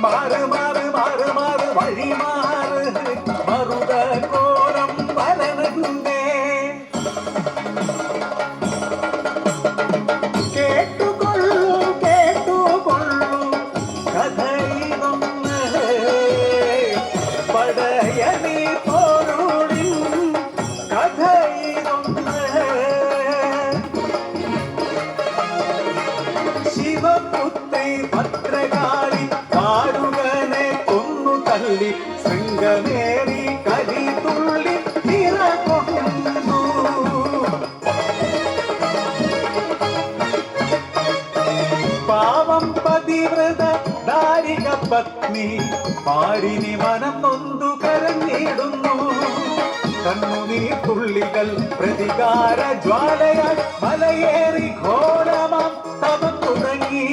മാറ് മാറ് മാറ് മാറ് വഴി മാറ് മറുത കോലം വരണുണ്ടേ കേട്ടുകൊള്ളു കേട്ടുകൊള്ളു കഥയിലൊന്ന് പടയണി പോരുളിൻ കഥയിലൊന്ന് ശിവപുത്രി ഭദ്രകാളി കാടുകനെ കൊന്നു തള്ളി ശൃംഗമേറി കലി തുള്ളി നിറകൊണ്ടു പാവം പതിവ്രത ദാരിക പത്നി പാരിനി മനം നൊന്തു കരഞ്ഞിടുന്നു കണ്ണുനീർ തുള്ളികൾ പ്രതികാര ജ്വാലയാൽ മലയേറി ഘോരമാം തപം തുടങ്ങി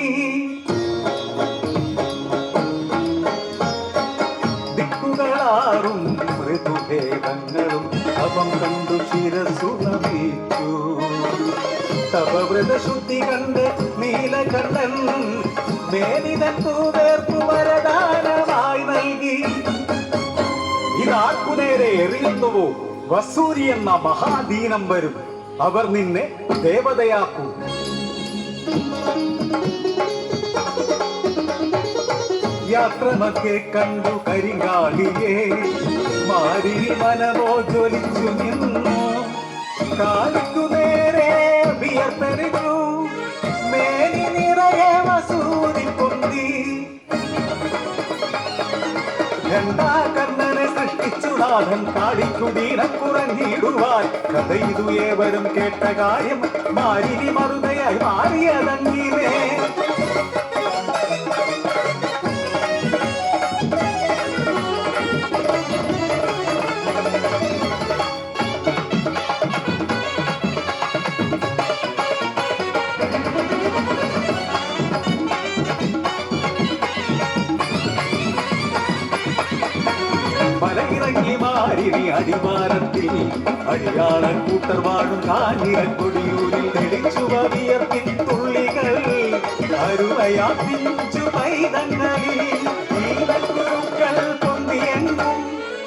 ദിക്കുകളാറും മൃദുഭേദങ്ങളും തപം കണ്ടു ശിരസ്സു നമിച്ചു തപവ്രത ശുദ്ധി കണ്ട് നീലകണ്ഠൻ മേനിതത്തു വേർപ്പു വരദാനമായി നൽകി ഇതാർക്കു നേരെ എറിയുന്നുവോ വസൂരി എന്ന മഹാദീനം വരും അവർ നിന്നെ ദേവതയാക്കും യാത്രമൊക്കെ കണ്ടു കരിങ്കാളിയെ മാരി മനമോ ജ്വലിച്ചു നിന്നു കാലിക്കു നേരെ വിയർത്തെറിഞ്ഞു മേനി നിറയെ വസൂരി പൊന്തി കർണനെ സൃഷ്ടിച്ചു നാഥൻ കാടിക്കുടീനക്കുറങ്ങിടുവാൻ കഥയിതു ഏവരും കേട്ട കാര്യം മാരിനി മറുതയായി മാറിയതങ്ങിലേ മലയിറങ്ങി മാരിനി അടിവാരത്തിൽ അടിയാള കൂട്ടർ വാഴും കാഞ്ഞിരക്കൊടിയൂരിൽ തെളിച്ചു വിയർപ്പിൻ തുള്ളികൾ അരുവയാ പിഞ്ചു പൈതങ്ങളിൽ ഗുരുക്കൾ പൊന്തിയെങ്കും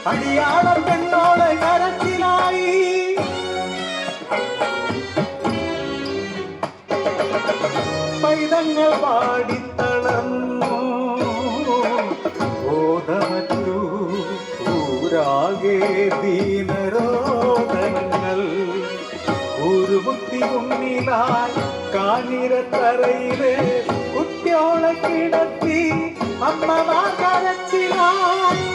അടിയാള പെണ്ണോട് കരച്ചിലായി പൈതങ്ങൾ പാടിത്തളർന്നു ബോധമറ്റു ൂരാകെ ദീനരോധങ്ങൾ ഉരുമുത്തി മുന്നിലായി കാഞ്ഞിരത്തറയില് കുട്ടിയോളെ കിടത്തി അമ്മമാർ കരച്ചിലായി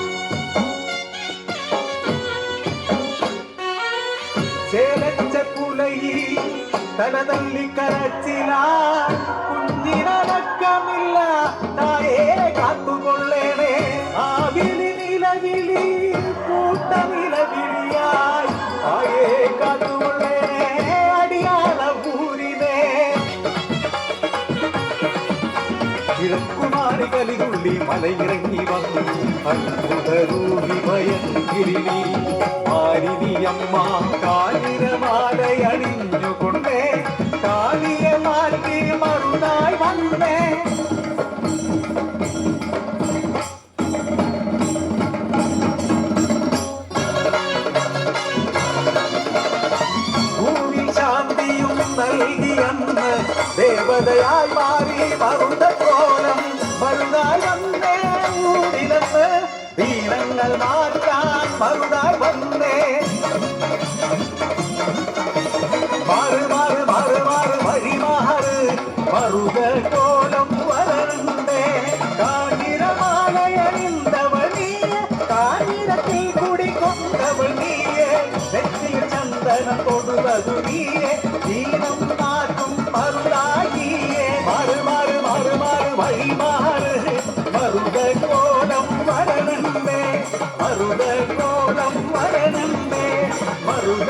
ചേലച്ച പുലയി തലതല്ലി കരച്ചിലായി കുഞ്ഞിനടക്കമില്ല തായേ കാത്തുകൊള്ളേണേ ആവിലി നിലവിളി കൂട്ടനിലവിളിയായി തായേ കാത്തുകൊള്ളേണേ അടിയാള ഊരിനെ കിഴക്കുമാറി കലിതുള്ളി മലയിറങ്ങി വന്നു അത്ഭുതരൂപി ഭയങ്കിരിണി മാരിനിയമ്മ കാലിരമാലയണിഞ്ഞുകൊണ്ടേ കാലിയെ മാറ്റി മറുതായി വന്നേ ഭൂമി ശാന്തിയും നൽകിയെന്ന് ദേവതയായി മാറി മറുത കോലം മറുതായി വന്നേ ഊരിലെന്ന് ദീനങ്ങൾ മാറ്റാൻ മറുതായി വന്നേ മാറ് മാറ് മാറ് മാറ് വഴി മാറ് മറുത കോലം വരണ്ടേ കാഞ്ഞിരമാലയണിന്തവൾ നീയെ കാഞ്ഞിരത്തിൽ കുടിക്കൊണ്ടവൾ നീയെ നെറ്റിയിൽ ചന്ദനം തൊടുവതു നീയെ ദീനം മാറ്റും മറുതായിയെ മാറ് മാറ് മാറ് മാറ് വഴി മാറ് മറുത കോലം വരണണ്ടേ മറുത കോലം വരണണ്ടേ മറുത